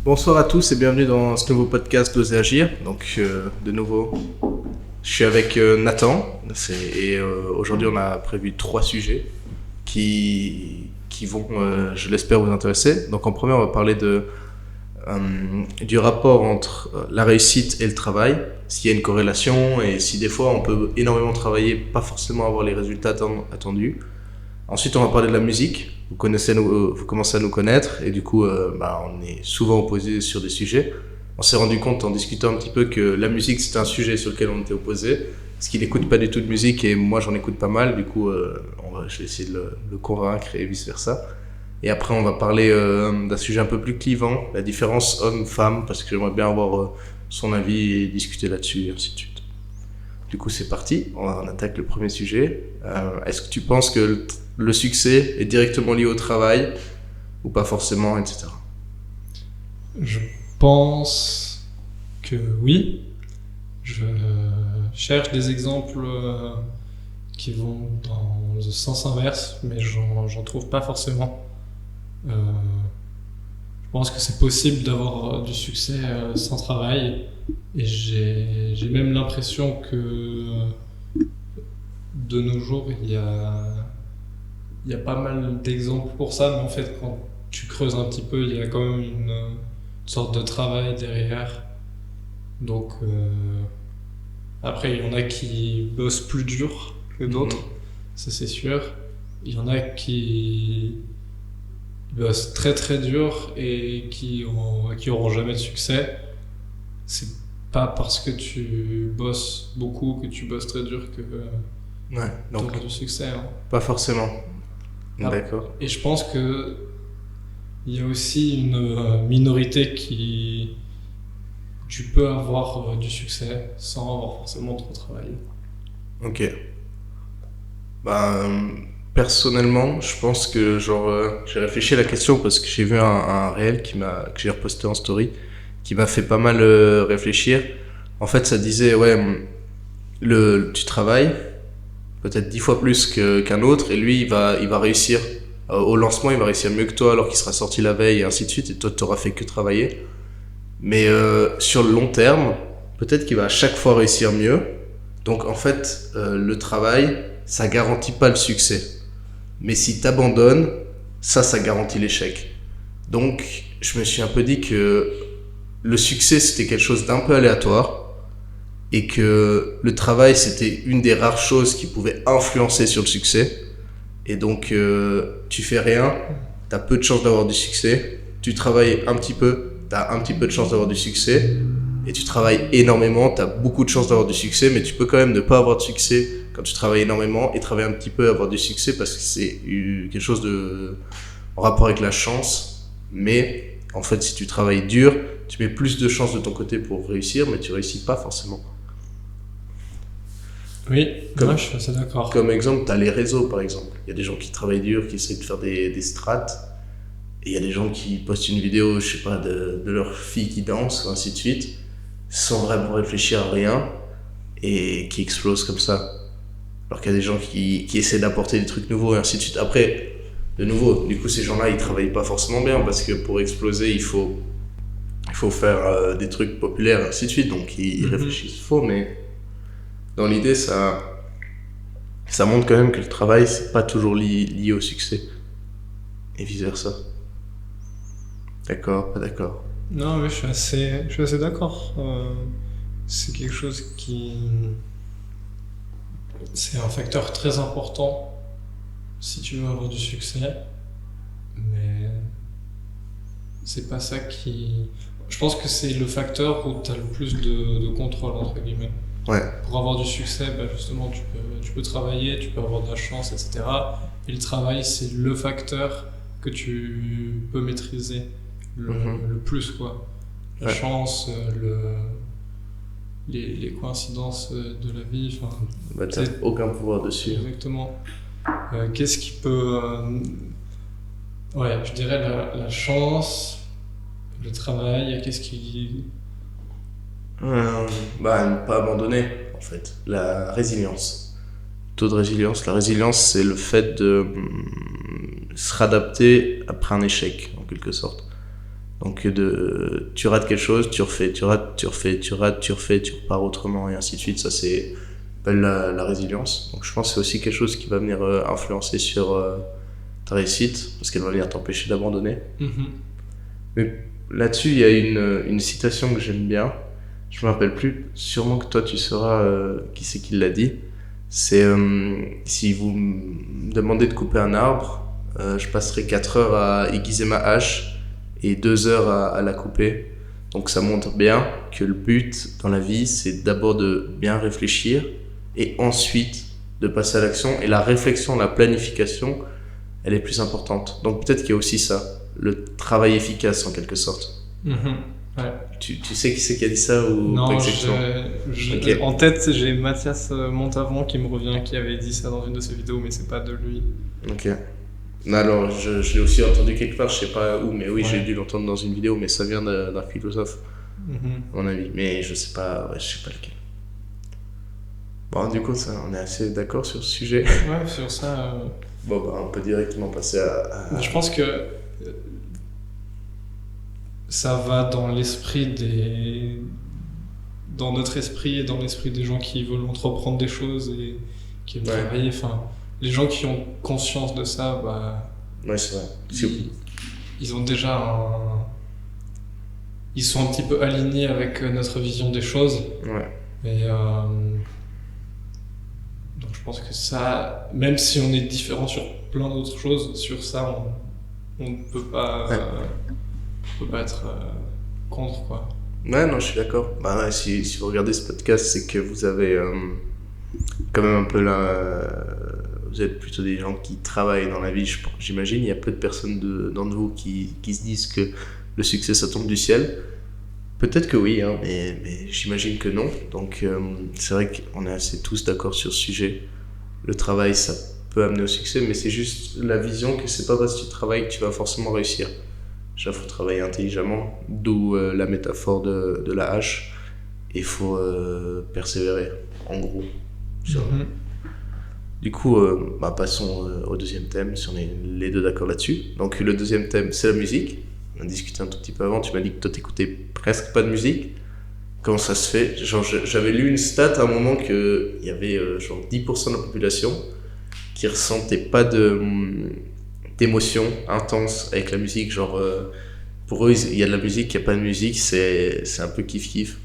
Bonsoir à tous et bienvenue dans ce nouveau podcast d'Oser Agir. Donc de nouveau, je suis avec Nathan et aujourd'hui on a prévu 3 sujets qui vont, je l'espère, vous intéresser. Donc en premier on va parler du rapport entre la réussite et le travail, s'il y a une corrélation et si des fois on peut énormément travailler, pas forcément avoir les résultats attendus. Ensuite, on va parler de la musique. Vous commencez à nous connaître et du coup, on est souvent opposés sur des sujets. On s'est rendu compte en discutant un petit peu que la musique, c'était un sujet sur lequel on était opposés, parce qu'il n'écoute pas du tout de musique et moi, j'en écoute pas mal. Du coup, je vais essayer de le convaincre et vice-versa. Et après, on va parler d'un sujet un peu plus clivant, la différence homme-femme, parce que j'aimerais bien avoir son avis et discuter là-dessus et ainsi de suite. Du coup, c'est parti. On attaque le premier sujet. Est-ce que tu penses que le succès est directement lié au travail ou pas forcément, etc. Je pense que oui. Je cherche des exemples qui vont dans le sens inverse, mais j'en trouve pas forcément. Je pense que c'est possible d'avoir du succès sans travail, et j'ai même l'impression que de nos jours il y a pas mal d'exemples pour ça, mais en fait quand tu creuses un petit peu, il y a quand même une sorte de travail derrière. Donc après il y en a qui bossent plus dur que d'autres, ça c'est sûr. Il y en a qui bossent très très dur et qui auront jamais de succès. C'est pas parce que tu bosses beaucoup, que tu bosses très dur que tu auras du succès. Hein. Pas forcément. D'accord. Et je pense que il y a aussi une minorité qui tu peux avoir du succès sans avoir forcément trop travaillé. Ok. Personnellement, je pense que j'ai réfléchi à la question parce que j'ai vu un réel que j'ai reposté en story qui m'a fait pas mal réfléchir. En fait, ça disait tu travailles peut-être 10 fois plus qu'un autre et lui il va réussir au lancement, il va réussir mieux que toi alors qu'il sera sorti la veille et ainsi de suite et toi t'auras fait que travailler. Mais sur le long terme, peut-être qu'il va à chaque fois réussir mieux. Donc en fait, le travail, ça garantit pas le succès. Mais si t'abandonnes, ça garantit l'échec. Donc je me suis un peu dit que le succès c'était quelque chose d'un peu aléatoire et que le travail c'était une des rares choses qui pouvait influencer sur le succès. Et donc tu fais rien, t'as peu de chances d'avoir du succès. Tu travailles un petit peu, t'as un petit peu de chance d'avoir du succès. Et tu travailles énormément, t'as beaucoup de chances d'avoir du succès, mais tu peux quand même ne pas avoir de succès quand tu travailles énormément et travailler un petit peu et avoir du succès parce que c'est quelque chose en rapport avec la chance. Mais en fait, si tu travailles dur, tu mets plus de chances de ton côté pour réussir, mais tu réussis pas forcément. Oui, moi je suis assez d'accord. Comme exemple, t'as les réseaux par exemple. Il y a des gens qui travaillent dur, qui essaient de faire des strats. Et il y a des gens qui postent une vidéo, je sais pas, de leur fille qui danse, ou ainsi de suite, sans vraiment réfléchir à rien, et qui explosent comme ça. Alors qu'il y a des gens qui essaient d'apporter des trucs nouveaux, et ainsi de suite. Après, de nouveau, du coup, ces gens-là, ils travaillent pas forcément bien, parce que pour exploser, il faut faire des trucs populaires, et ainsi de suite. Donc, ils réfléchissent faux, mais dans l'idée, ça montre quand même que le travail, c'est pas toujours lié au succès. Et vice-versa. D'accord, pas d'accord. Non, mais je suis assez d'accord. C'est quelque chose c'est un facteur très important si tu veux avoir du succès, mais c'est pas ça qui... Je pense que c'est le facteur où tu as le plus de contrôle, entre guillemets. Ouais. Pour avoir du succès, justement, tu peux travailler, tu peux avoir de la chance, etc. Et le travail, c'est le facteur que tu peux maîtriser le plus, quoi. La chance, les coïncidences de la vie. T'as aucun pouvoir dessus. Exactement. Qu'est-ce qui peut... je dirais la chance, le travail, qu'est-ce qui... Ne pas abandonner, en fait. La résilience. Taux de résilience. La résilience, c'est le fait de se réadapter après un échec, en quelque sorte. Donc tu rates quelque chose, tu refais, tu rates, tu refais, tu rates, tu refais, tu repars autrement et ainsi de suite. Ça c'est la résilience. Donc je pense que c'est aussi quelque chose qui va venir influencer sur ta réussite, parce qu'elle va venir t'empêcher d'abandonner. Mais là-dessus, il y a une citation que j'aime bien. Je me rappelle plus, sûrement que toi tu sauras qui c'est qui l'a dit. C'est si vous me demandez de couper un arbre, je passerai 4 heures à aiguiser ma hache et 2 heures à la couper. Donc ça montre bien que le but dans la vie, c'est d'abord de bien réfléchir et ensuite de passer à l'action. Et la réflexion, la planification, elle est plus importante. Donc peut-être qu'il y a aussi ça, le travail efficace en quelque sorte. Ouais. Tu sais qui c'est qui a dit ça ou non, pas exactement? Okay. En tête, j'ai Mathias Montavon qui me revient, qui avait dit ça dans une de ses vidéos, mais c'est pas de lui. Ok. Alors, je l'ai aussi entendu quelque part, je sais pas où, mais oui, j'ai dû l'entendre dans une vidéo, mais ça vient d'un philosophe, à mon avis. Mais je sais pas lequel. Bon, du coup, on est assez d'accord sur ce sujet. Ouais, sur ça. Bon, bah, on peut directement passer à... Je pense que ça va dans l'esprit dans notre esprit et dans l'esprit des gens qui veulent entreprendre des choses et qui veulent travailler. Enfin, les gens qui ont conscience de ça, bah, ouais, c'est vrai. Ils ont déjà ils sont un petit peu alignés avec notre vision des choses. Ouais. Et donc je pense que ça, même si on est différent sur plein d'autres choses, sur ça, on ne peut pas, être contre, quoi. Ouais, non, je suis d'accord. Bah ouais, si vous regardez ce podcast, c'est que vous avez quand même un peu vous êtes plutôt des gens qui travaillent dans la vie, j'imagine. Il y a peu de personnes d'entre vous qui se disent que le succès, ça tombe du ciel. Peut-être que oui, hein, mais j'imagine que non. Donc c'est vrai qu'on est assez tous d'accord sur ce sujet. Le travail, ça peut amener au succès, mais c'est juste la vision que c'est pas parce que tu travailles que tu vas forcément réussir. Déjà, il faut travailler intelligemment, d'où la métaphore de la hache. Et il faut persévérer, en gros. Du coup, passons au deuxième thème, si on est les deux d'accord là-dessus. Donc le deuxième thème, c'est la musique. On a discuté un tout petit peu avant, tu m'as dit que toi t'écoutais presque pas de musique. Comment ça se fait? Genre, j'avais lu une stat à un moment qu'il y avait genre 10% de la population qui ressentait pas d'émotion intense avec la musique. Genre, pour eux, il y a de la musique, il n'y a pas de musique, c'est un peu kiff-kiff.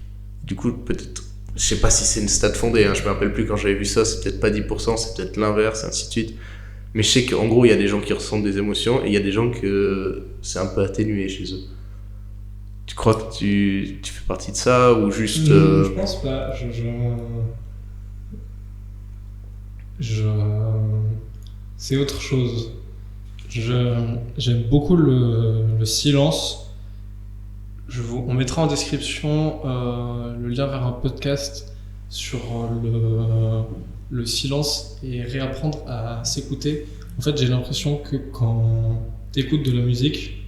Du coup, peut-être, je sais pas si c'est une stat fondée, hein, je me rappelle plus quand j'avais vu ça, c'est peut-être pas 10%, c'est peut-être l'inverse, ainsi de suite. Mais je sais qu'en gros, il y a des gens qui ressentent des émotions et il y a des gens que c'est un peu atténué chez eux. Tu crois que tu fais partie de ça ou juste... Je pense pas. C'est autre chose. J'aime beaucoup le silence. On mettra en description le lien vers un podcast sur le silence et réapprendre à s'écouter. En fait, j'ai l'impression que quand tu écoutes de la musique,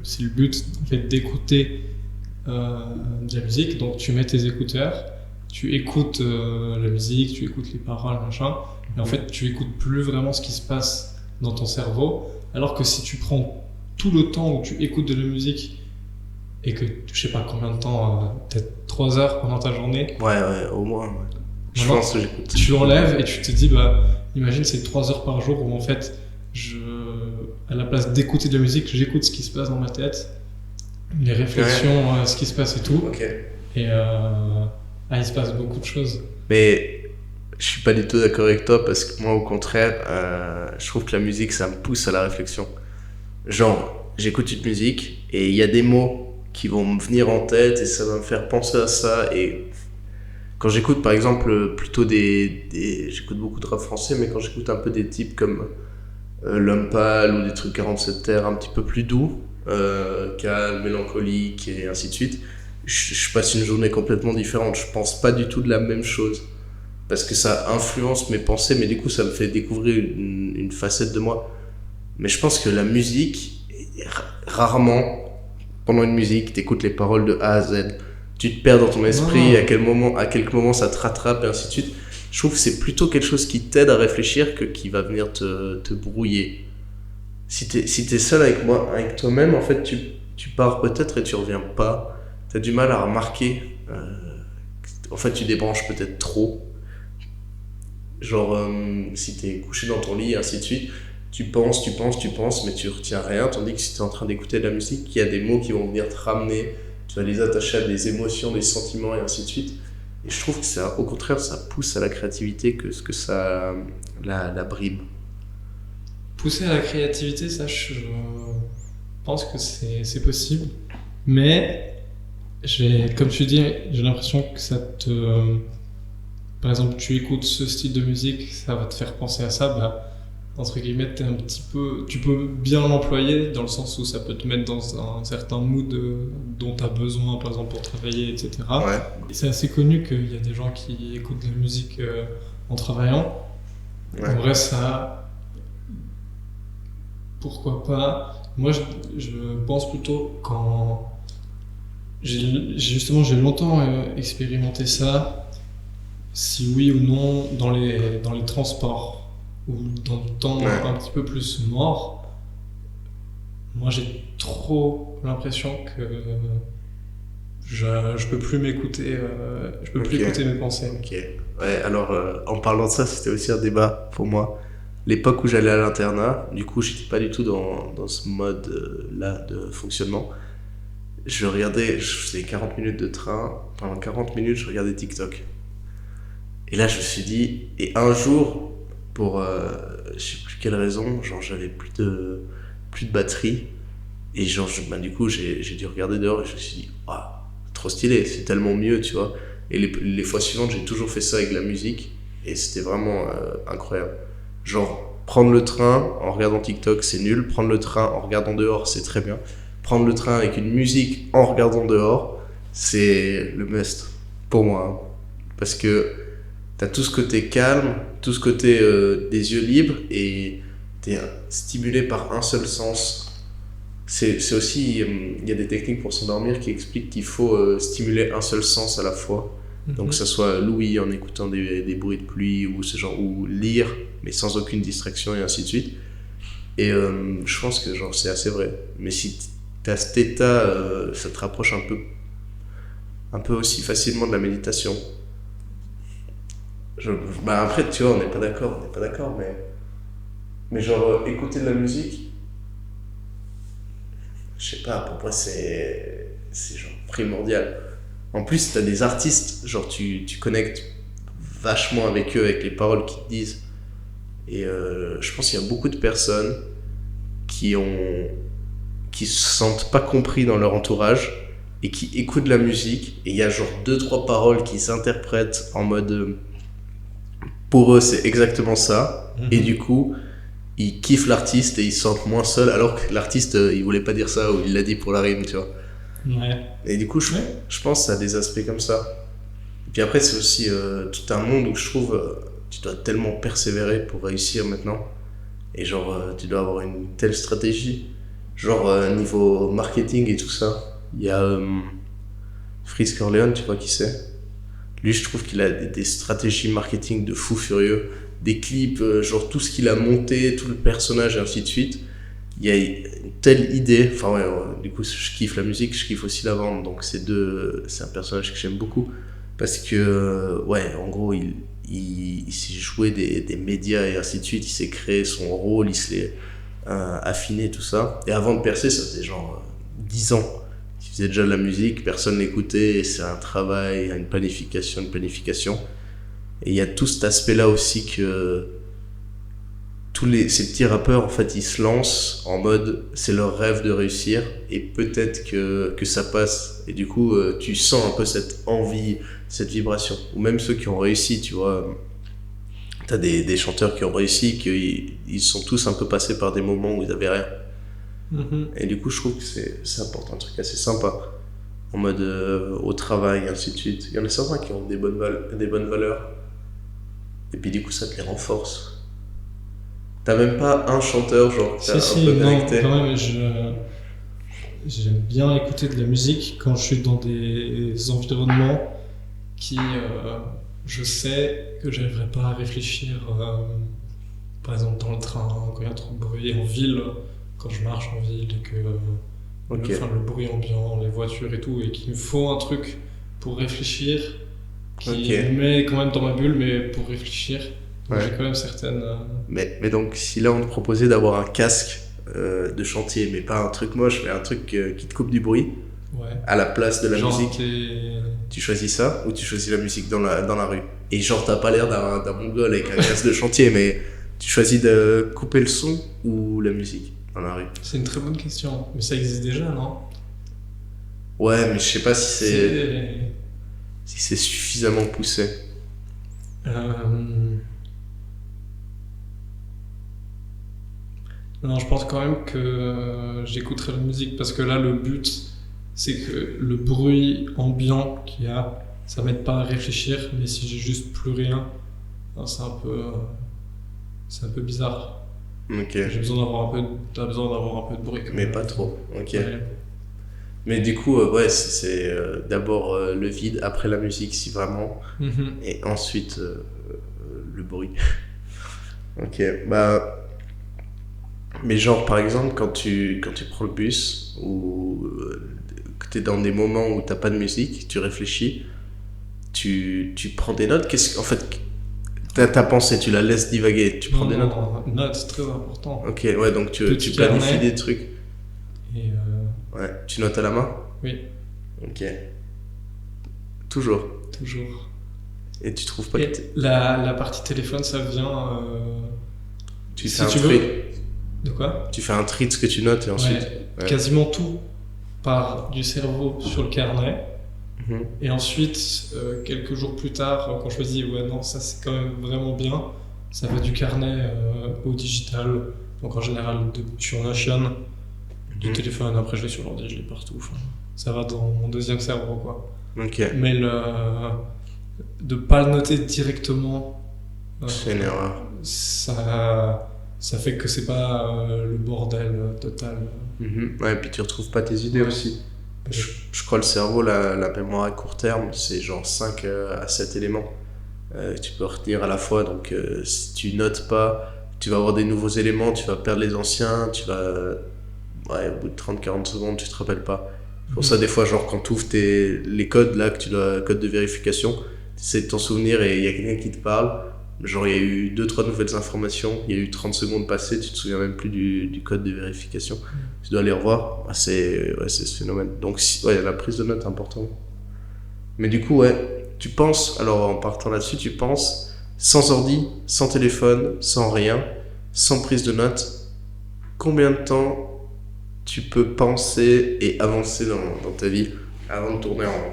c'est le but en fait, d'écouter de la musique. Donc tu mets tes écouteurs, tu écoutes la musique, tu écoutes les paroles, machin, et en fait tu écoutes plus vraiment ce qui se passe dans ton cerveau. Alors que si tu prends tout le temps où tu écoutes de la musique et que je sais pas combien de temps, peut-être 3 heures pendant ta journée. Ouais, au moins. Ouais. Je pense que j'écoute. Tu enlèves et tu te dis, imagine c'est 3 heures par jour où en fait, à la place d'écouter de la musique, j'écoute ce qui se passe dans ma tête, les réflexions, ce qui se passe et tout. Okay. Et il se passe beaucoup de choses. Mais je suis pas du tout d'accord avec toi parce que moi, au contraire, je trouve que la musique, ça me pousse à la réflexion. Genre, j'écoute une musique et il y a des mots qui vont me venir en tête et ça va me faire penser à ça. Et quand j'écoute, par exemple, plutôt j'écoute beaucoup de rap français, mais quand j'écoute un peu des types comme L'Homme Pâle ou des trucs 47 Terres un petit peu plus doux, calme, mélancolique et ainsi de suite, je passe une journée complètement différente. Je pense pas du tout de la même chose parce que ça influence mes pensées, mais du coup ça me fait découvrir une facette de moi. Mais je pense que la musique, rarement pendant une musique t'écoutes les paroles de A à Z, tu te perds dans ton esprit, à quel moment ça te rattrape et ainsi de suite. Je trouve que c'est plutôt quelque chose qui t'aide à réfléchir que qui va venir te brouiller. Si t'es seul avec toi-même, en fait, tu pars peut-être et tu reviens pas. T'as du mal à remarquer. En fait, tu débranches peut-être trop. Genre, si t'es couché dans ton lit et ainsi de suite, tu penses, mais tu retiens rien. Tandis que si t'es en train d'écouter de la musique, il y a des mots qui vont venir te ramener. Tu vas les attacher à des émotions, des sentiments et ainsi de suite. Et je trouve que ça, au contraire, ça pousse à la créativité que ce que ça la brime. Pousser à la créativité, ça, je pense que c'est possible. Mais, comme tu dis, j'ai l'impression que ça te... Par exemple, tu écoutes ce style de musique, ça va te faire penser à ça, bah, entre guillemets, t'es un petit peu... Tu peux bien l'employer dans le sens où ça peut te mettre dans un certain mood dont tu as besoin, par exemple, pour travailler, etc. Ouais. Et c'est assez connu qu'il y a des gens qui écoutent de la musique en travaillant. Ouais. En vrai, ça... Pourquoi pas? Moi, je pense plutôt quand... J'ai longtemps expérimenté ça, si oui ou non, dans les transports, ou dans le temps Ouais. un petit peu plus mort. Moi, j'ai trop l'impression que je peux plus m'écouter, je peux plus Ok. écouter mes pensées. Ok. Ouais, alors en parlant de ça, c'était aussi un débat pour moi. L'époque où j'allais à l'internat, du coup, j'étais pas du tout dans ce mode-là de fonctionnement. Je faisais 40 minutes de train. Pendant 40 minutes, je regardais TikTok. Et là, je me suis dit, et un jour, pour je sais plus quelle raison, genre j'avais plus de batterie. Et genre, du coup, j'ai dû regarder dehors et je me suis dit, waouh, trop stylé, c'est tellement mieux, tu vois. Et les fois suivantes, j'ai toujours fait ça avec la musique. Et c'était vraiment incroyable. Genre, prendre le train en regardant TikTok, c'est nul. Prendre le train en regardant dehors, c'est très bien. Prendre le train avec une musique en regardant dehors, c'est le must pour moi. Hein. Parce que t'as tout ce côté calme, tout ce côté des yeux libres et t'es stimulé par un seul sens. C'est aussi, il y a des techniques pour s'endormir qui expliquent qu'il faut stimuler un seul sens à la fois. Donc que ça soit l'ouïe en écoutant des bruits de pluie ou ce genre, ou lire mais sans aucune distraction et ainsi de suite. Et je pense que genre c'est assez vrai. Mais si t'as cet état, ça te rapproche un peu aussi facilement de la méditation. Bah après tu vois on n'est pas d'accord, mais genre écouter de la musique, je sais pas, pour moi c'est genre primordial. En plus t'as des artistes, genre tu connectes vachement avec eux, avec les paroles qu'ils te disent. Et je pense qu'il y a beaucoup de personnes qui se sentent pas compris dans leur entourage et qui écoutent de la musique et il y a genre 2-3 paroles qui s'interprètent en mode pour eux c'est exactement ça et du coup ils kiffent l'artiste et ils se sentent moins seuls alors que l'artiste il voulait pas dire ça ou il l'a dit pour la rime, tu vois. Ouais. Et du coup je pense que ça a des aspects comme ça. Et puis après c'est aussi tout un monde où je trouve tu dois tellement persévérer pour réussir maintenant. Et genre, tu dois avoir une telle stratégie. Genre, niveau marketing et tout ça. Il y a Freeze Corleone, tu vois qui c'est. Lui, je trouve qu'il a des stratégies marketing de fou furieux. Des clips, genre tout ce qu'il a monté, tout le personnage et ainsi de suite. Il y a une telle idée. Enfin, ouais, du coup, je kiffe la musique, je kiffe aussi la vente. Donc, c'est un personnage que j'aime beaucoup. Parce que, ouais, en gros, il s'est joué des médias et ainsi de suite, il s'est créé son rôle, il s'est affiné, tout ça. Et avant de percer, ça faisait genre 10 ans qu'il faisait déjà de la musique, personne l'écoutait, et c'est un travail, une planification. Et il y a tout cet aspect-là aussi que ces petits rappeurs, en fait, ils se lancent en mode c'est leur rêve de réussir, et peut-être que ça passe. Et du coup, tu sens un peu cette envie, cette vibration. Ou même ceux qui ont réussi, tu vois. T'as des chanteurs qui ont réussi, ils sont tous un peu passés par des moments où ils avaient rien. Et du coup, je trouve que ça apporte un truc assez sympa. En mode au travail, et ainsi de suite. Il y en a certains qui ont des bonnes valeurs. Et puis du coup, ça te les renforce. T'as même pas un chanteur, genre, que t'as un peu connecté. Non, quand même, j'aime bien écouter de la musique quand je suis dans des environnements qui, je sais que j'arriverai pas à réfléchir, par exemple dans le train, quand il y a trop de bruit, en ville, quand je marche en ville et que Ok. Enfin, le bruit ambiant, les voitures et tout, et qu'il me faut un truc pour réfléchir, qui Ok. me met quand même dans ma bulle, mais pour réfléchir. Donc Ouais. j'ai quand même certaines... Mais donc, si là on te proposait d'avoir un casque de chantier, mais pas un truc moche, mais un truc qui te coupe du bruit, ouais. à la place de la Genre musique, tu choisis ça ou tu choisis la musique dans la rue? Et genre, t'as pas l'air d'un mongol avec un casque de chantier, mais tu choisis de couper le son ou la musique dans la rue? C'est une très bonne question, mais ça existe déjà, non? Ouais, mais je sais pas C'est... si c'est suffisamment poussé. Euh, Non, je pense quand même que j'écouterai la musique parce que là, le but, c'est que le bruit ambiant qu'il y a, ça m'aide pas à réfléchir, mais si j'ai juste plus rien, ben, c'est un peu bizarre. Ok. J'ai besoin d'avoir t'as besoin d'avoir un peu de bruit quand Mais même. pas trop. Ok. Ouais. Mais du coup, ouais, c'est d'abord le vide, après la musique, si vraiment, Mhm. et ensuite le bruit. Ok. Bah. Mais genre, par exemple, quand tu prends le bus ou que t'es dans des moments où t'as pas de musique, tu réfléchis, tu prends des notes. En fait, ta pensée, tu la laisses divaguer, tu prends Non, des notes. non, note, c'est très important. Ok, ouais, donc Petit tu planifies carnet. des trucs. Et Ouais, tu notes à la main. oui, Ok, toujours. toujours. Et tu trouves pas que Et la partie téléphone, ça vient. tu Si fais un tu tri. veux. De quoi? Tu fais un tri de ce que tu notes et ensuite. Ouais, quasiment tout part du cerveau sur le carnet. Mhm. Et ensuite, quelques jours plus tard, quand je me dis, ouais, non, ça c'est quand même vraiment bien, ça va du carnet au digital. Donc en général, sur Notion, du Mhm. téléphone, après je l'ai sur l'ordi, je l'ai partout. Enfin, ça va dans mon deuxième cerveau, quoi. Ok, Mais de pas le noter directement, c'est une erreur. ça fait que c'est pas le bordel total. Mhm. Ouais, et puis tu retrouves pas tes idées Ouais. aussi. Je crois le cerveau, la mémoire à court terme, c'est genre 5 à 7 éléments. Tu peux retenir à la fois, donc si tu notes pas, tu vas avoir des nouveaux éléments, tu vas perdre les anciens, tu vas. Ouais, au bout de 30-40 secondes, tu te rappelles pas. C'est pour ça, des fois, genre, quand tu ouvres les codes, là, que tu dois, code de vérification, tu essaies de t'en souvenir et il y a quelqu'un qui te parle. Genre, il y a eu 2-3 nouvelles informations, il y a eu 30 secondes passées, tu te souviens même plus du code de vérification. Tu dois les revoir. Ah, c'est ce phénomène. Donc, ouais, la prise de notes est importante. Mais du coup, ouais, tu penses, alors en partant là-dessus, tu penses sans ordi, sans téléphone, sans rien, sans prise de notes, combien de temps tu peux penser et avancer dans ta vie avant de tourner en rond?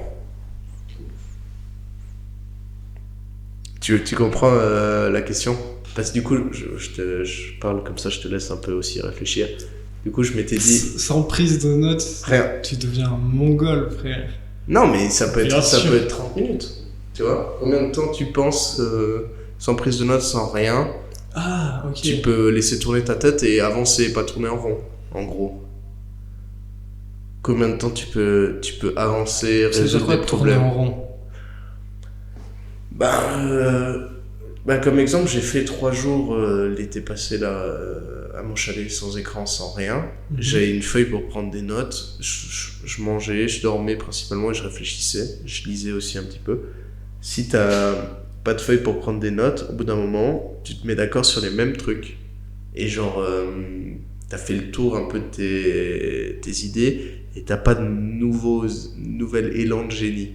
Tu comprends la question? Parce que du coup, je parle comme ça, je te laisse un peu aussi réfléchir. Du coup, je m'étais dit, Sans prise de notes, frère, tu deviens un mongol, frère. non, mais ça peut Bien sûr. être 30 minutes. Tu vois? Combien de temps tu penses sans prise de notes, sans rien? Ah, ok. Tu peux laisser tourner ta tête et avancer, pas tourner en rond, en gros. Combien de temps tu peux avancer, Ça veut dire résoudre quoi des de tourner problèmes? en rond? Ben, comme exemple, j'ai fait 3 jours l'été passé là à mon chalet sans écran, sans rien. J'avais une feuille pour prendre des notes. Je mangeais, je dormais principalement et je réfléchissais. Je lisais aussi un petit peu. Si t'as pas de feuille pour prendre des notes, au bout d'un moment, tu te mets d'accord sur les mêmes trucs. Et genre, t'as fait le tour un peu de tes idées et t'as pas de nouvel élan de génie.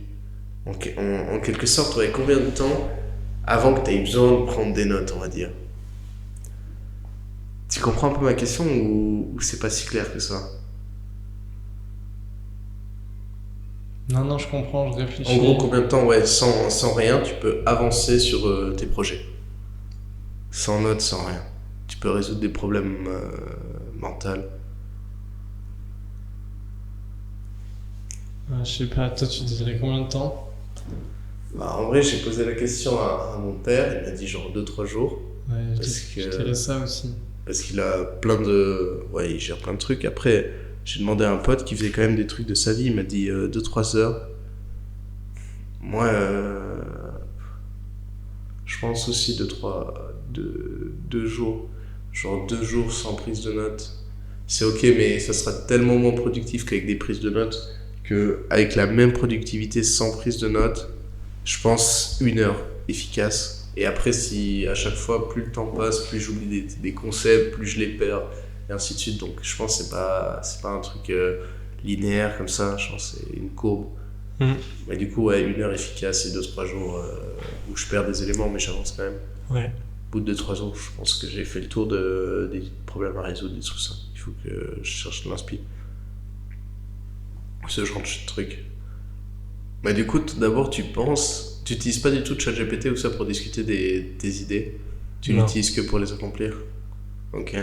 En quelque sorte, ouais, combien de temps avant que tu aies besoin de prendre des notes, on va dire? Tu comprends un peu ma question ou c'est pas si clair que ça? Non, non, je comprends, je réfléchis. En gros, combien de temps, ouais, sans rien, tu peux avancer sur tes projets? Sans notes, sans rien. Tu peux résoudre des problèmes mentaux. Je sais pas, toi tu dirais combien de temps? Bah, en vrai, j'ai posé la question à mon père, il m'a dit genre 2-3 jours. Ouais, Parce je que- dirais ça aussi. Parce qu'il a plein de. Ouais, il gère plein de trucs. Après, j'ai demandé à un pote qui faisait quand même des trucs de sa vie. Il m'a dit 2-3 heures. Moi, je pense aussi 2 jours. Genre 2 jours sans prise de notes. c'est ok, mais ça sera tellement moins productif qu'avec des prises de notes, qu'avec la même productivité sans prise de notes, je pense 1 heure efficace. Et après, si à chaque fois, plus le temps passe, plus j'oublie des concepts, plus je les perds, et ainsi de suite. Donc je pense que c'est pas un truc linéaire comme ça, je pense que c'est une courbe. Mais du coup, ouais, 1 heure efficace et 2-3 jours où je perds des éléments, mais j'avance quand même. Ouais. Au bout de 2-3 jours, je pense que j'ai fait le tour des problèmes à résoudre, des trucs ça. Il faut que je cherche de l'inspi. Ce genre de truc. Mais du coup, tout d'abord, tu n'utilises pas du tout ChatGPT ou ça pour discuter des idées. Tu Non. l'utilises que pour les accomplir. Ok.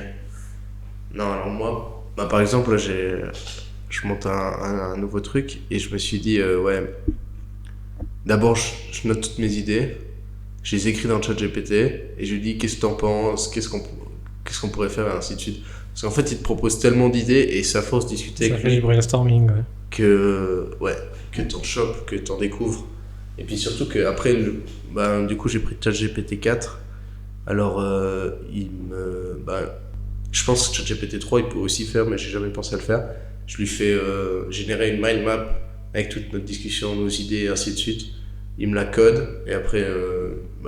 Non, alors moi, par exemple, là, je monte un nouveau truc et je me suis dit, ouais, d'abord, je note toutes mes idées, je les écris dans le ChatGPT et je lui dis, qu'est-ce que t'en penses, qu'est-ce qu'on pourrait faire, et ainsi de suite. Parce qu'en fait, il te propose tellement d'idées et ça force discuter Ça avec fait du lui brainstorming, ouais. que t'en chopes, que t'en découvres. Et puis surtout que après, du coup, j'ai pris ChatGPT 4. Alors, je pense que ChatGPT 3, il peut aussi faire, mais j'ai jamais pensé à le faire. Je lui fais générer une mind map avec toute notre discussion, nos idées, et ainsi de suite. Il me la code, et après,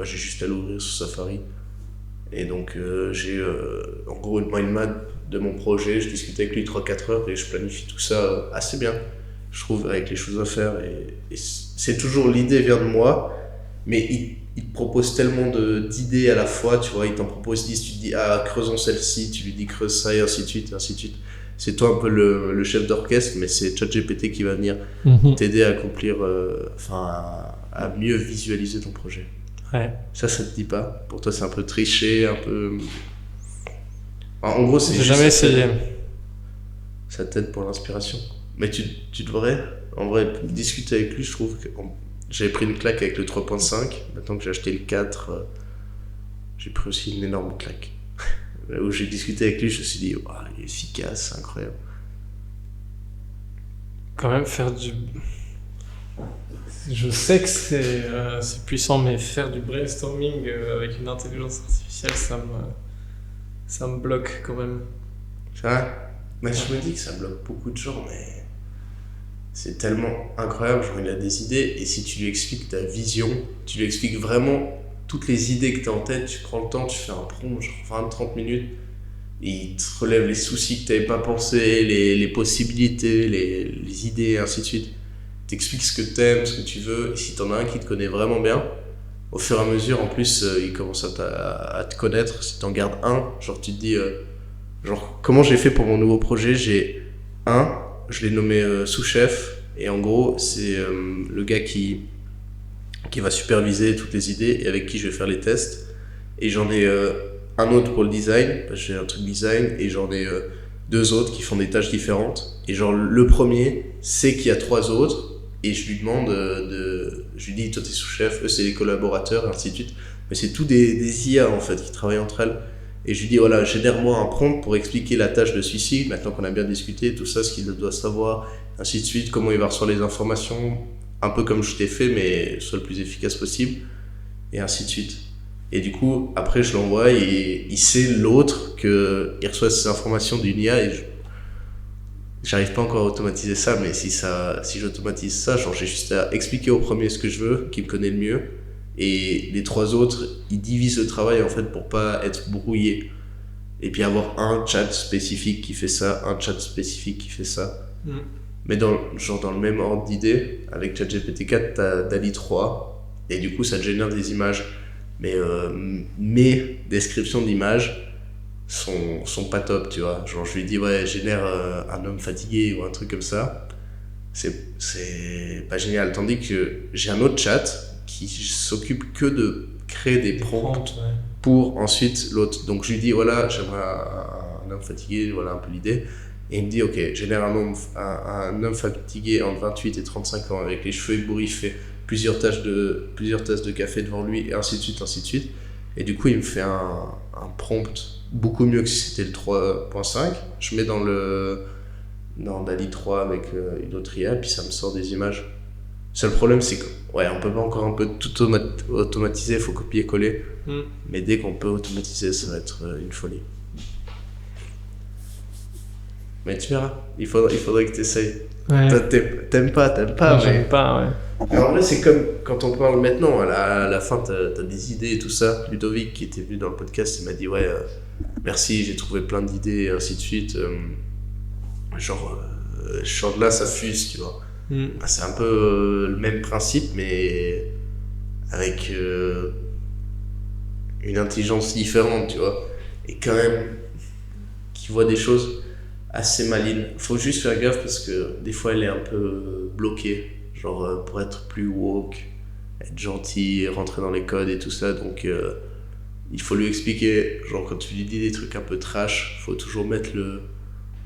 j'ai juste à l'ouvrir sur Safari. Et donc, j'ai en gros une mind map de mon projet. Je discute avec lui 3-4 heures et je planifie tout ça assez bien, je trouve, avec les choses à faire. Et c'est toujours l'idée vient de moi, mais il te propose tellement d'idées à la fois, tu vois. Il t'en propose 10, tu te dis, ah, creusons celle-ci, tu lui dis creuse ça, et ainsi de suite, et ainsi de suite. C'est toi un peu le chef d'orchestre, mais c'est ChatGPT qui va venir t'aider à accomplir, à mieux visualiser ton projet. Ouais. Ça te dit pas? Pour toi, c'est un peu triché, un peu. En gros, c'est J'ai juste. jamais essayé. Ça t'aide pour l'inspiration. Mais tu devrais, en vrai, discuter avec lui. Je trouve que j'avais pris une claque avec le 3.5. Maintenant que j'ai acheté le 4, j'ai pris aussi une énorme claque. Où j'ai discuté avec lui, je me suis dit, oh, il est efficace, c'est incroyable. Quand même faire du... Je sais que c'est puissant, mais faire du brainstorming avec une intelligence artificielle, ça me bloque quand même. C'est vrai? Mais je me dis que ça bloque beaucoup de gens, mais c'est tellement incroyable. Genre, il a des idées, et si tu lui expliques ta vision, tu lui expliques vraiment toutes les idées que tu as en tête, tu prends le temps, tu fais un prompt, genre 20-30 minutes, et il te relève les soucis que tu n'avais pas pensé, les possibilités, les idées, et ainsi de suite. T'expliques ce que t'aimes, ce que tu veux, et si t'en as un qui te connaît vraiment bien, au fur et à mesure, en plus, il commence à te connaître. Si t'en gardes un, genre tu te dis, genre comment j'ai fait pour mon nouveau projet, je l'ai nommé sous-chef, et en gros, c'est le gars qui va superviser toutes les idées et avec qui je vais faire les tests. Et j'en ai un autre pour le design, parce que j'ai un truc design, et j'en ai 2 autres qui font des tâches différentes. Et genre, le premier sait qu'il y a 3 autres, et je lui demande je lui dis, toi t'es sous-chef, eux c'est les collaborateurs, et ainsi de suite. Mais c'est tout des IA en fait qui travaillent entre elles. Et je lui dis, voilà, génère-moi un prompt pour expliquer la tâche de celui-ci, maintenant qu'on a bien discuté, tout ça, ce qu'il doit savoir, ainsi de suite, comment il va recevoir les informations, un peu comme je t'ai fait, mais soit le plus efficace possible, et ainsi de suite. Et du coup, après je l'envoie et il sait l'autre qu'il reçoit ces informations d'une IA, et j'arrive pas encore à automatiser ça, mais si j'automatise ça, genre j'ai juste à expliquer au premier ce que je veux, qui me connaît le mieux, et les 3 autres, ils divisent le travail en fait pour pas être brouillés. Et puis avoir un chat spécifique qui fait ça, un chat spécifique qui fait ça. Mais dans le même ordre d'idée, avec ChatGPT 4, t'as DALL-E 3, et du coup ça te génère des images. Mais mes descriptions d'images sont pas top, tu vois. Genre je lui dis, ouais, génère un homme fatigué ou un truc comme ça. C'est pas génial. Tandis que j'ai un autre chat qui s'occupe que de créer des prompts pour ensuite l'autre. Donc je lui dis, voilà, j'aimerais un homme fatigué, voilà un peu l'idée. Et il me dit, ok, génère un homme fatigué entre 28 et 35 ans avec les cheveux ébouriffés, plusieurs tasses de café devant lui, et ainsi de suite, ainsi de suite. Et du coup, il me fait un prompt beaucoup mieux que si c'était le 3.5. Je mets dans DALL-E 3 avec une autre IA, puis ça me sort des images. Le seul problème, c'est qu'on peut pas encore un peu tout automatiser, il faut copier-coller. Mais dès qu'on peut automatiser, ça va être une folie. Mais tu verras, il faudrait que tu essayes. Ouais. Toi, t'aimes pas, Non, mais... j'aime pas, ouais. Mais en vrai, c'est comme quand on parle maintenant, à la fin, t'as des idées et tout ça. Ludovic, qui était venu dans le podcast, il m'a dit, ouais, merci, j'ai trouvé plein d'idées, et ainsi de suite. Je sors de là, ça fuse, tu vois. Bah, c'est un peu le même principe, mais avec une intelligence différente, tu vois. Et quand même, qui voit des choses assez malines. Faut juste faire gaffe parce que des fois, elle est un peu bloquée. Genre, pour être plus woke, être gentil, rentrer dans les codes et tout ça. Donc, il faut lui expliquer. Genre, quand tu lui dis des trucs un peu trash, faut toujours mettre le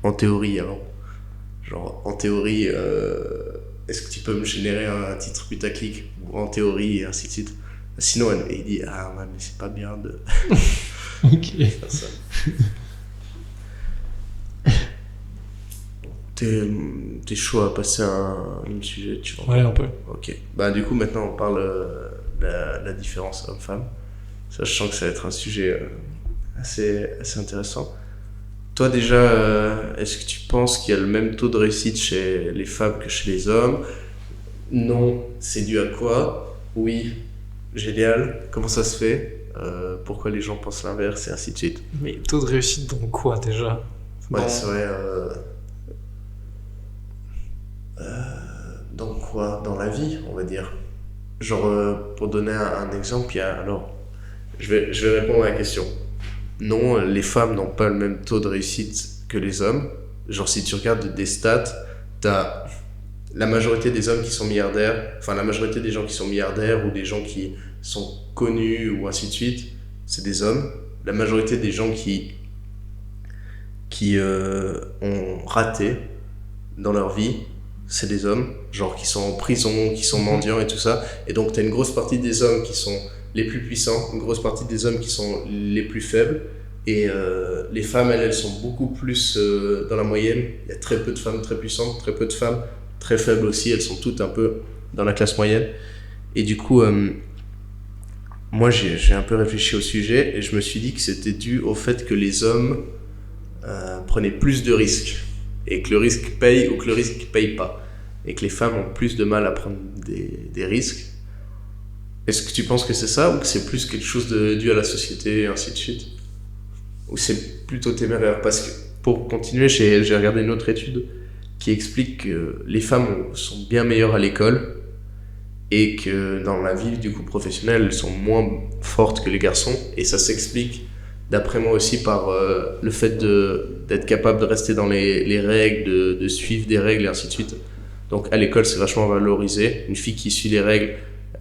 en théorie avant. Genre, en théorie, est-ce que tu peux me générer un titre putaclic? Ou en théorie, et ainsi de suite. Sinon, il dit, ah ouais, mais c'est pas bien de Ok. faire ça. T'es chaud à passer à un autre sujet, tu vois? Ouais, un peu. Ok. Bah, du coup, maintenant, on parle de la différence homme-femme. Ça, je sens que ça va être un sujet assez intéressant. Toi, déjà, est-ce que tu penses qu'il y a le même taux de réussite chez les femmes que chez les hommes? Non, c'est dû à quoi? Oui, génial. Comment ça se fait? Pourquoi les gens pensent l'inverse et ainsi de suite? Mais taux de réussite dans quoi déjà? Ouais, Dans- c'est vrai. Dans quoi? Dans la vie, on va dire. Genre, pour donner un exemple, il y a. Alors, je vais répondre à la question. Non, les femmes n'ont pas le même taux de réussite que les hommes. Genre, si tu regardes des stats, t'as la majorité des hommes qui sont milliardaires, enfin, la majorité des gens qui sont milliardaires ou des gens qui sont connus ou ainsi de suite, c'est des hommes. La majorité des gens qui ont raté dans leur vie, c'est des hommes, genre qui sont en prison, qui sont mendiants et tout ça. Et donc, tu as une grosse partie des hommes qui sont les plus puissants, une grosse partie des hommes qui sont les plus faibles. Et les femmes, elles sont beaucoup plus dans la moyenne. Il y a très peu de femmes très puissantes, très peu de femmes très faibles aussi. Elles sont toutes un peu dans la classe moyenne. Et du coup, moi, j'ai un peu réfléchi au sujet et je me suis dit que c'était dû au fait que les hommes prenaient plus de risques. Et que le risque paye ou que le risque paye pas. Et que les femmes ont plus de mal à prendre des risques. Est-ce que tu penses que c'est ça ou que c'est plus quelque chose dû à la société et ainsi de suite? Ou c'est plutôt téméraire? Parce que pour continuer, j'ai regardé une autre étude qui explique que les femmes sont bien meilleures à l'école et que dans la vie du coup professionnelle, elles sont moins fortes que les garçons. Et ça s'explique, d'après moi aussi, par le fait d'être capable de rester dans les règles, de suivre des règles et ainsi de suite. Donc à l'école, c'est vachement valorisé. Une fille qui suit les règles,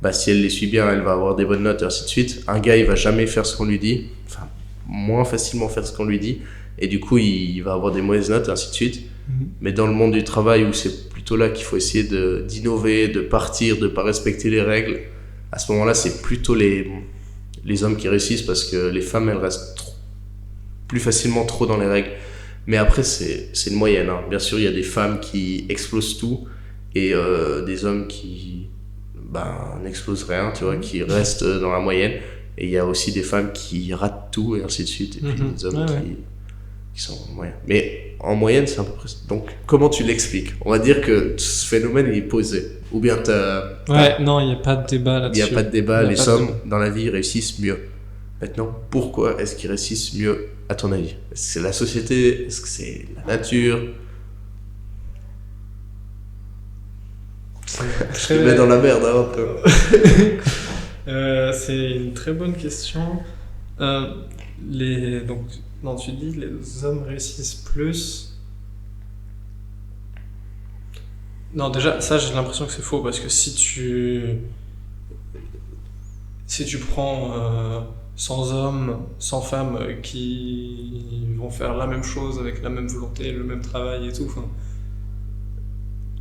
bah, si elle les suit bien, elle va avoir des bonnes notes et ainsi de suite. Un gars, il va jamais faire ce qu'on lui dit, enfin moins facilement faire ce qu'on lui dit, et du coup il va avoir des mauvaises notes et ainsi de suite. Mais dans le monde du travail, où c'est plutôt là qu'il faut essayer d'innover, de partir, de pas respecter les règles, à ce moment-là, c'est plutôt les hommes qui réussissent, parce que les femmes, elles restent plus facilement trop dans les règles. Mais après, c'est une moyenne, hein. Bien sûr, il y a des femmes qui explosent tout et des hommes qui n'explosent rien, tu vois, qui restent dans la moyenne. Et il y a aussi des femmes qui ratent tout et ainsi de suite. Et puis des hommes qui sont moyens. Mais en moyenne, c'est à peu près ça. Donc, comment tu l'expliques? On va dire que ce phénomène il est posé. Ou bien Non, il n'y a pas de débat il là-dessus. n'y a pas de débat. Il y a Les pas de hommes, débat. dans la vie, réussissent mieux. Maintenant, pourquoi est-ce qu'ils réussissent mieux, à ton avis? Est-ce que c'est la société? Est-ce que c'est la nature? Je te mets dans la merde, hein, un peu. C'est une très bonne question. Donc, tu dis les hommes réussissent plus. Non, déjà, ça, j'ai l'impression que c'est faux, parce que si tu prends 100 hommes, 100 femmes qui vont faire la même chose avec la même volonté, le même travail et tout, enfin,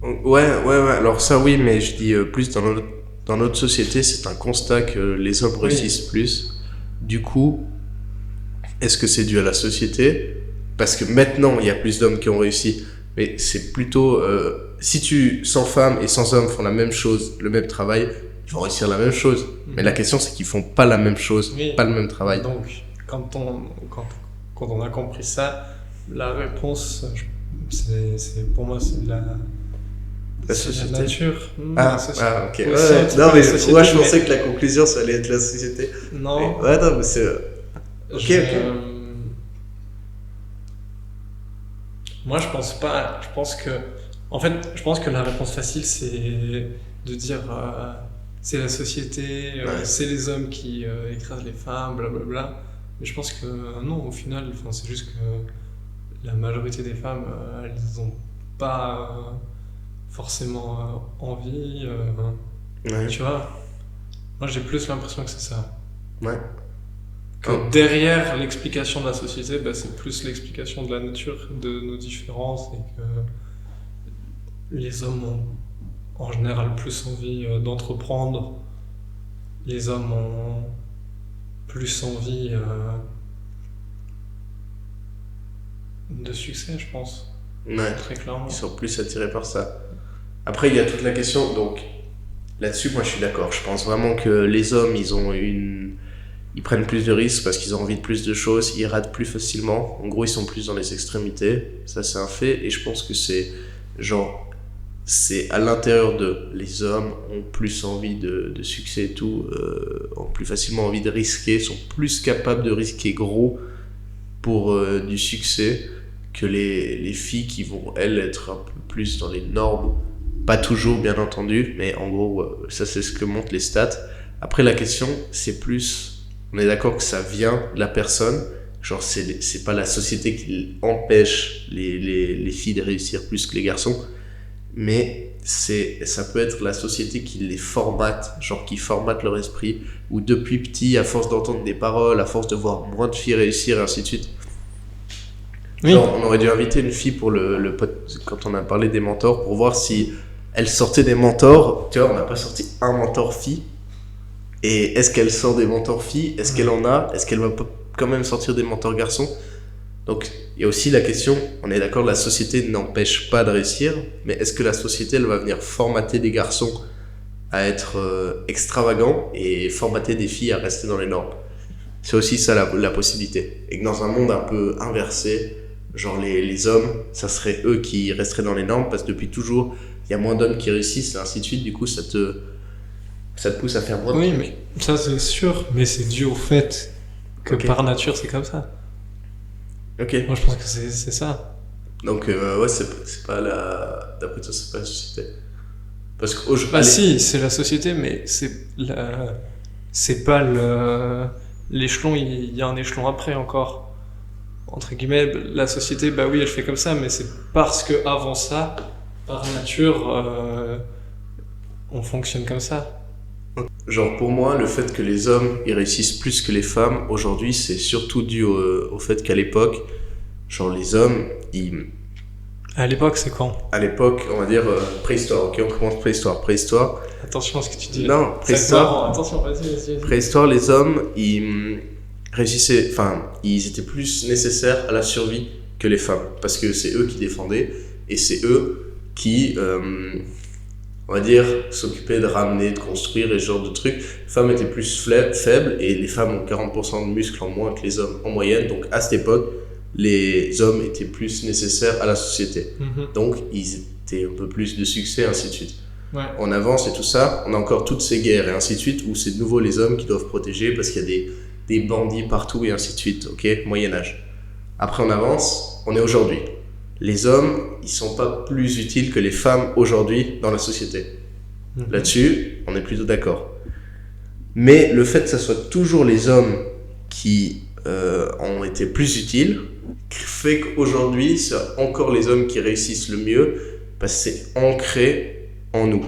Ouais. Alors ça, oui, mais je dis plus dans notre société, c'est un constat que les hommes réussissent plus. Du coup, est-ce que c'est dû à la société? Parce que maintenant, il y a plus d'hommes qui ont réussi. Mais c'est plutôt... si 100 femmes et 100 hommes font la même chose, le même travail, ils vont réussir la même chose. Mais la question, c'est qu'ils font pas la même chose, Oui. pas le même travail. Donc, quand on a compris ça, la réponse, je Pour moi, c'est de la société. nature. Ah, La société. ok. Oui, Ouais, c'est un petit non, peu mais la société, moi je mais- pensais que la conclusion ça allait être la société. Non. Ouais, non, mais c'est. Ok, Je- ok. Moi, je pense pas. Je pense que la réponse facile, c'est de dire c'est la société, Ouais. c'est les hommes qui écrasent les femmes, blablabla. Mais je pense que non, au final, enfin, c'est juste que la majorité des femmes, elles n'ont pas forcément envie. Ouais. Tu vois, moi, j'ai plus l'impression que c'est ça. Ouais. Que Oh. derrière l'explication de la société, bah, c'est plus l'explication de la nature, de nos différences, et que les hommes ont en général plus envie d'entreprendre, les hommes ont plus envie de succès, je pense, Ouais. très clairement. Ils sont plus attirés par ça. Après, il y a toute la question. Donc, là-dessus, moi je suis d'accord. Je pense vraiment que les hommes, ils prennent plus de risques parce qu'ils ont envie de plus de choses, ils ratent plus facilement. En gros, ils sont plus dans les extrémités. Ça, c'est un fait. Et je pense que c'est à l'intérieur de les hommes ont plus envie de succès et tout, ont plus facilement envie de risquer, sont plus capables de risquer gros pour du succès que les filles qui vont, elles, être un peu plus dans les normes. Pas toujours, bien entendu, mais en gros, ça c'est ce que montrent les stats. Après, la question, c'est plus, on est d'accord que ça vient de la personne, genre c'est pas la société qui empêche les filles de réussir plus que les garçons, mais ça peut être la société qui les formate, genre qui formate leur esprit, ou depuis petit, à force d'entendre des paroles, à force de voir moins de filles réussir, et ainsi de suite. Oui. Genre, on aurait dû inviter une fille pour quand on a parlé des mentors, pour voir si elle sortait des mentors. Tu vois, on n'a pas sorti un mentor fille. Et est-ce qu'elle sort des mentors filles? Est-ce qu'elle en a? Est-ce qu'elle va quand même sortir des mentors garçons? Donc, il y a aussi la question, on est d'accord, la société n'empêche pas de réussir, mais est-ce que la société, elle va venir formater des garçons à être extravagants et formater des filles à rester dans les normes? C'est aussi ça la possibilité. Et que dans un monde un peu inversé, genre les hommes, ça serait eux qui resteraient dans les normes, parce que depuis toujours, il y a moins d'hommes qui réussissent, et ainsi de suite, du coup, ça te pousse à faire moins de Oui, trucs. mais ça c'est sûr, mais c'est dû au fait que Ok. par nature c'est comme ça. Ok. Moi je pense que c'est ça. Donc, ouais, c'est pas la. D'après toi, c'est pas la société. Parce que. Bah si, c'est la société, mais c'est pas l'échelon, il y a un échelon après encore. Entre guillemets, la société, bah oui, elle fait comme ça, mais c'est parce que avant ça, par nature, on fonctionne comme ça. Genre, pour moi, le fait que les hommes ils réussissent plus que les femmes aujourd'hui, c'est surtout dû au fait qu'à l'époque, genre, les hommes, À l'époque, c'est quand? à l'époque, on va dire préhistoire, ok, on commence préhistoire. Préhistoire, Attention à ce que tu dis. non, Ça va être préhistoire, marrant. Attention, vas-y. préhistoire, les hommes, ils réussissaient, enfin, ils étaient plus nécessaires à la survie que les femmes, parce que c'est eux qui défendaient, et c'est eux qui, on va dire, s'occupaient de ramener, de construire et ce genre de trucs. Les femmes étaient plus faibles, et les femmes ont 40% de muscles en moins que les hommes en moyenne, donc à cette époque, les hommes étaient plus nécessaires à la société. Donc, ils étaient un peu plus de succès, ainsi de suite. Ouais. On avance et tout ça, on a encore toutes ces guerres et ainsi de suite, où c'est de nouveau les hommes qui doivent protéger parce qu'il y a des bandits partout et ainsi de suite, ok, Moyen-Âge. Après on avance, on est aujourd'hui. Les hommes, ils sont pas plus utiles que les femmes aujourd'hui dans la société. Là-dessus, on est plutôt d'accord. Mais le fait que ça soit toujours les hommes qui ont été plus utiles fait qu'aujourd'hui, c'est encore les hommes qui réussissent le mieux parce que c'est ancré en nous.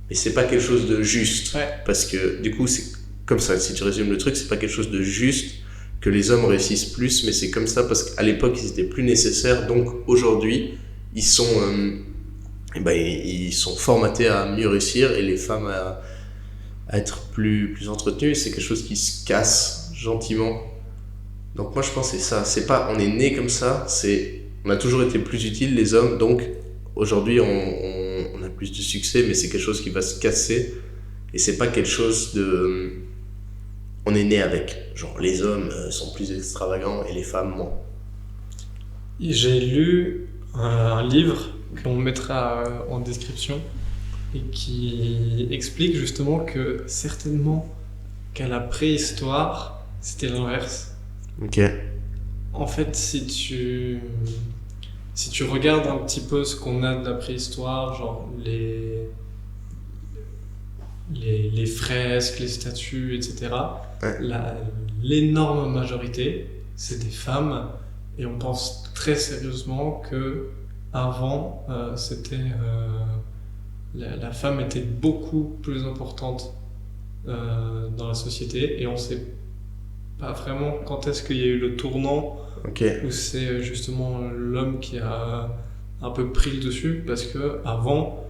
Et c'est pas quelque chose de juste. Ouais. Parce que du coup, c'est comme ça. Si tu résumes le truc, c'est pas quelque chose de juste que les hommes réussissent plus, mais c'est comme ça parce qu'à l'époque, ils étaient plus nécessaires. Donc aujourd'hui, ils sont formatés à mieux réussir et les femmes à être plus entretenues. C'est quelque chose qui se casse gentiment. Donc moi je pense que c'est ça, c'est pas on est né comme ça, on a toujours été plus utile les hommes, donc aujourd'hui on a plus de succès, mais c'est quelque chose qui va se casser et c'est pas quelque chose de on est né avec, genre les hommes sont plus extravagants et les femmes moins. J'ai lu un livre qu'on mettra en description et qui explique justement que certainement qu'à la préhistoire, c'était l'inverse. Ok. En fait, si tu regardes un petit peu ce qu'on a de la préhistoire, genre les fresques, les statues, etc., Ouais. l'énorme majorité, c'est des femmes, et on pense très sérieusement que avant, la femme était beaucoup plus importante dans la société, et on sait pas vraiment quand est-ce qu'il y a eu le tournant Ok. où c'est justement l'homme qui a un peu pris le dessus, parce que avant,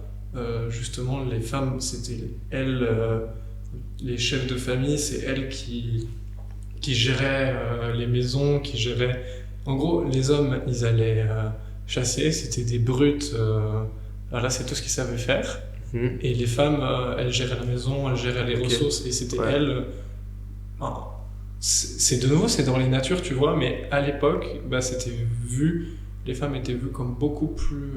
justement, les femmes, c'était elles, les chefs de famille, c'est elles qui géraient les maisons, qui géraient... En gros, les hommes, ils allaient chasser, c'était des brutes, voilà, c'est tout ce qu'ils savaient faire. Mhm. Et les femmes, elles géraient la maison, elles géraient les Ok. ressources, et c'était Ouais. elles... enfin, c'est de nouveau, c'est dans les natures, tu vois, mais à l'époque, bah, c'était vu, les femmes étaient vues comme beaucoup plus...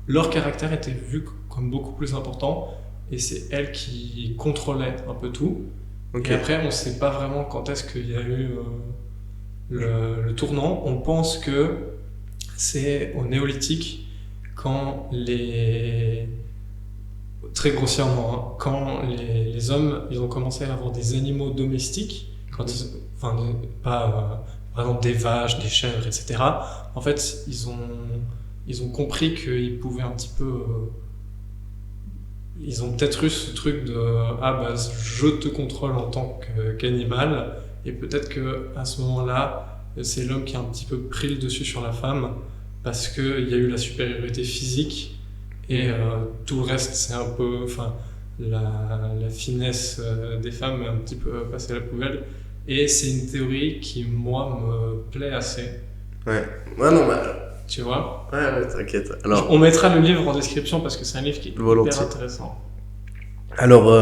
leur caractère était vu comme beaucoup plus important, et c'est elles qui contrôlaient un peu tout. Ok. Et après, on sait pas vraiment quand est-ce qu'il y a eu le tournant. On pense que c'est au néolithique, quand très grossièrement, hein, quand les hommes, ils ont commencé à avoir des animaux domestiques, enfin, par exemple des vaches, des chèvres, etc. En fait, ils ont compris qu'ils pouvaient un petit peu... ils ont peut-être eu ce truc de ah bah je te contrôle en tant qu'animal, et peut-être que à ce moment-là c'est l'homme qui a un petit peu pris le dessus sur la femme parce qu'il y a eu la supériorité physique, et tout le reste c'est un peu, enfin la finesse des femmes est un petit peu passée à la poubelle, et c'est une théorie qui moi me plaît assez, Ouais. Ouais, non, bah. tu vois. Ouais, t'inquiète. Alors, On mettra le livre en description parce que c'est un livre qui est Volontiers. hyper intéressant. alors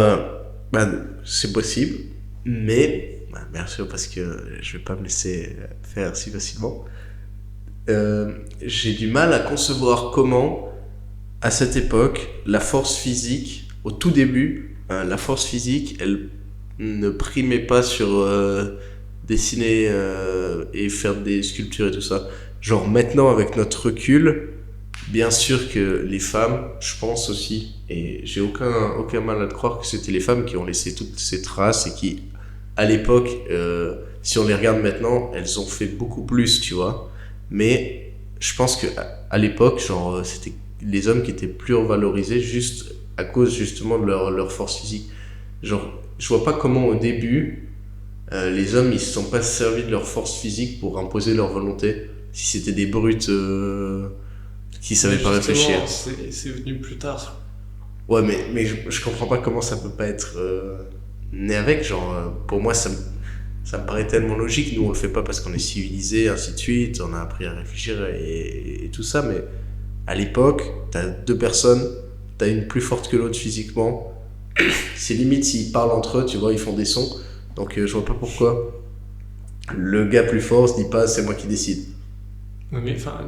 bah, c'est possible, mais bah, bien sûr, parce que je vais pas me laisser faire si facilement. J'ai du mal à concevoir comment, à cette époque, la force physique, au tout début, la force physique, elle ne primait pas sur dessiner et faire des sculptures et tout ça. Genre maintenant, avec notre recul, bien sûr que les femmes, je pense aussi, et j'ai aucun mal à croire que c'était les femmes qui ont laissé toutes ces traces, et qui, à l'époque, si on les regarde maintenant, elles ont fait beaucoup plus, tu vois. Mais je pense que à l'époque, genre, c'était les hommes qui étaient plus revalorisés juste à cause justement de leur force physique. Genre, je vois pas comment au début, les hommes ils se sont pas servis de leur force physique pour imposer leur volonté, si c'était des brutes qui savaient pas Justement, réfléchir. c'est venu plus tard. Ouais, mais je comprends pas comment ça peut pas être né avec. Genre, pour moi, ça me paraît tellement logique. Nous, on le fait pas parce qu'on est civilisé, ainsi de suite. On a appris à réfléchir et tout ça. Mais à l'époque, t'as deux personnes, t'as une plus forte que l'autre physiquement. C'est limite s'ils parlent entre eux, tu vois, ils font des sons. Donc, je vois pas pourquoi le gars plus fort se dit pas c'est moi qui décide. Oui, mais enfin,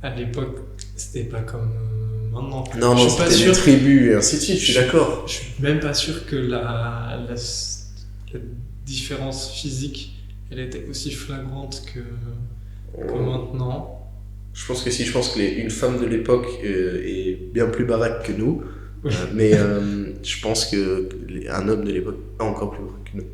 à l'époque, c'était pas comme maintenant. Non, Je non, suis pas c'était sûr. des tribus et ainsi de suite, je suis d'accord. Je suis même pas sûr que la différence physique, elle était aussi flagrante que maintenant. Je pense que si, je pense que une femme de l'époque est bien plus baraque que nous, Oui. mais je pense que un homme de l'époque est encore plus baraque que nous.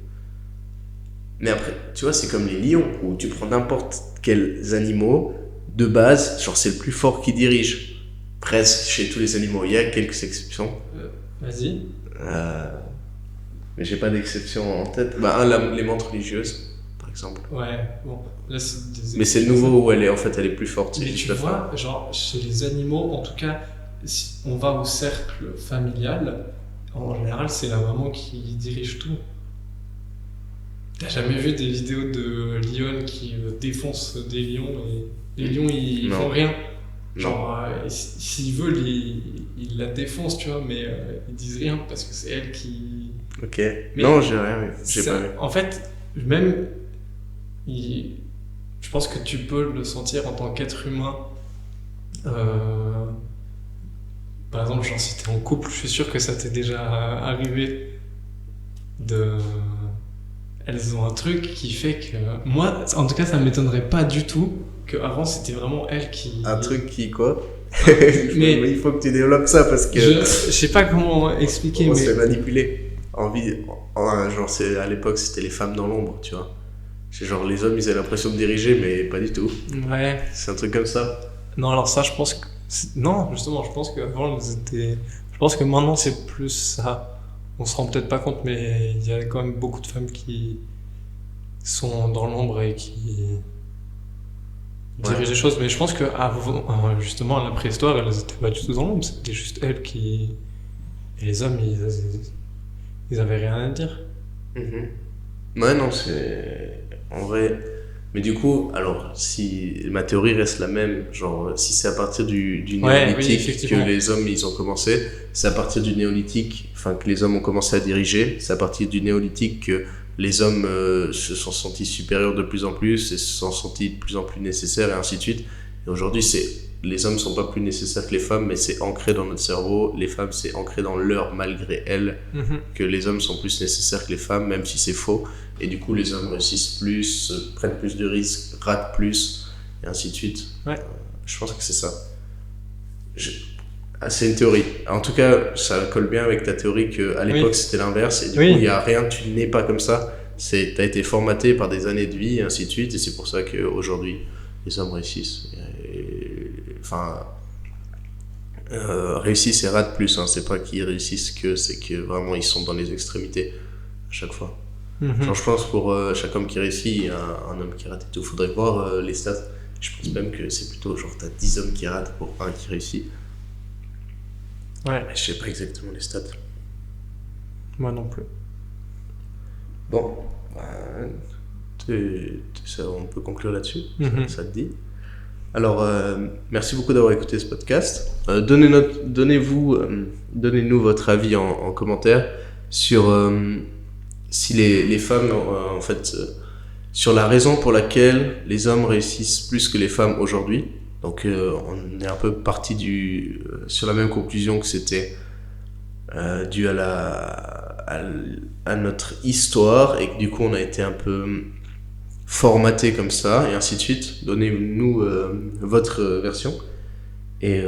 Mais après, tu vois, c'est comme les lions, où tu prends n'importe quels animaux, de base, genre c'est le plus fort qui dirige. Presque chez tous les animaux, il y a quelques exceptions, Vas-y. mais j'ai pas d'exception en tête. Bah, les menthes religieuses, par exemple. Ouais, bon, là c'est des Mais c'est le nouveau où elle est plus forte. c'est Mais juste tu la vois, femme. genre, chez les animaux, en tout cas, si on va au cercle familial, en général, c'est la maman qui dirige tout. T'as jamais vu des vidéos de lions qui défoncent des lions, et les lions ils Non. font rien? Non. Genre, s'ils veulent, ils la défoncent, tu vois, mais ils disent rien parce que c'est elle qui. Ok. Mais non, j'ai rien vu. J'ai Ça- pas vu. En fait, même, je pense que tu peux le sentir en tant qu'être humain, Par exemple, genre si t'es en couple, je suis sûr que ça t'est déjà arrivé de... Elles ont un truc qui fait que... Moi, en tout cas, ça m'étonnerait pas du tout qu'avant, c'était vraiment elles qui... Un truc qui, quoi? Mais- Il faut que tu développes ça parce que Je sais pas comment expliquer, on se mais... fait manipuler. Genre, à l'époque, c'était les femmes dans l'ombre, tu vois. C'est genre, les hommes, ils avaient l'impression de diriger, mais pas du tout. Ouais. C'est un truc comme ça. Non, alors ça, je pense que... Non, justement, je pense qu'avant, elles étaient... Je pense que maintenant, c'est plus ça. On se rend peut-être pas compte, mais il y a quand même beaucoup de femmes qui sont dans l'ombre et qui dirigent les choses. Mais je pense qu'avant, justement, à la préhistoire, elles étaient pas du tout dans l'ombre. C'était juste elles qui... Et les hommes, ils avaient rien à dire. Ouais, non, c'est. En vrai. Mais du coup, alors, si ma théorie reste la même, genre, si c'est à partir du Ouais, oui, néolithique que effectivement. les hommes, ils ont commencé, c'est à partir du néolithique, enfin, que les hommes ont commencé à diriger, c'est à partir du néolithique que les hommes se sont sentis supérieurs de plus en plus et se sont sentis de plus en plus nécessaires et ainsi de suite. Et aujourd'hui, les hommes sont pas plus nécessaires que les femmes, mais c'est ancré dans notre cerveau. Les femmes, c'est ancré dans leur malgré elles, que les hommes sont plus nécessaires que les femmes, même si c'est faux. Et du coup, les hommes réussissent plus, prennent plus de risques, ratent plus, et ainsi de suite. Ouais. Je pense que c'est ça. C'est une théorie. En tout cas, ça colle bien avec ta théorie qu'à l'époque, c'était l'inverse. Et du Oui. coup, il n'y a rien, tu n'es pas comme ça. T'as été formaté par des années de vie, et ainsi de suite. Et c'est pour ça qu'aujourd'hui, les hommes réussissent. Réussissent et ratent plus. Hein. C'est pas qu'ils réussissent c'est que vraiment, ils sont dans les extrémités à chaque fois. Genre, je pense pour chaque homme qui réussit, il y a un homme qui rate et tout. Faudrait voir les stats. Je pense même que c'est plutôt genre t'as 10 hommes qui ratent pour un qui réussit. Ouais. Mais je sais pas exactement les stats. Moi non plus. Bon, on peut conclure là-dessus. Ça te dit? Alors, merci beaucoup d'avoir écouté ce podcast. Donnez-nous votre avis en commentaire sur si les femmes, en fait, sur la raison pour laquelle les hommes réussissent plus que les femmes aujourd'hui. Donc, on est un peu parti sur la même conclusion que c'était dû à notre histoire et que du coup, on a été un peu formaté comme ça et ainsi de suite. Donnez-nous votre version et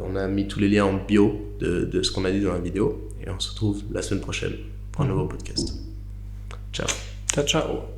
on a mis tous les liens en bio de ce qu'on a dit dans la vidéo et on se retrouve la semaine prochaine pour un nouveau podcast. Ciao. Ciao, ciao.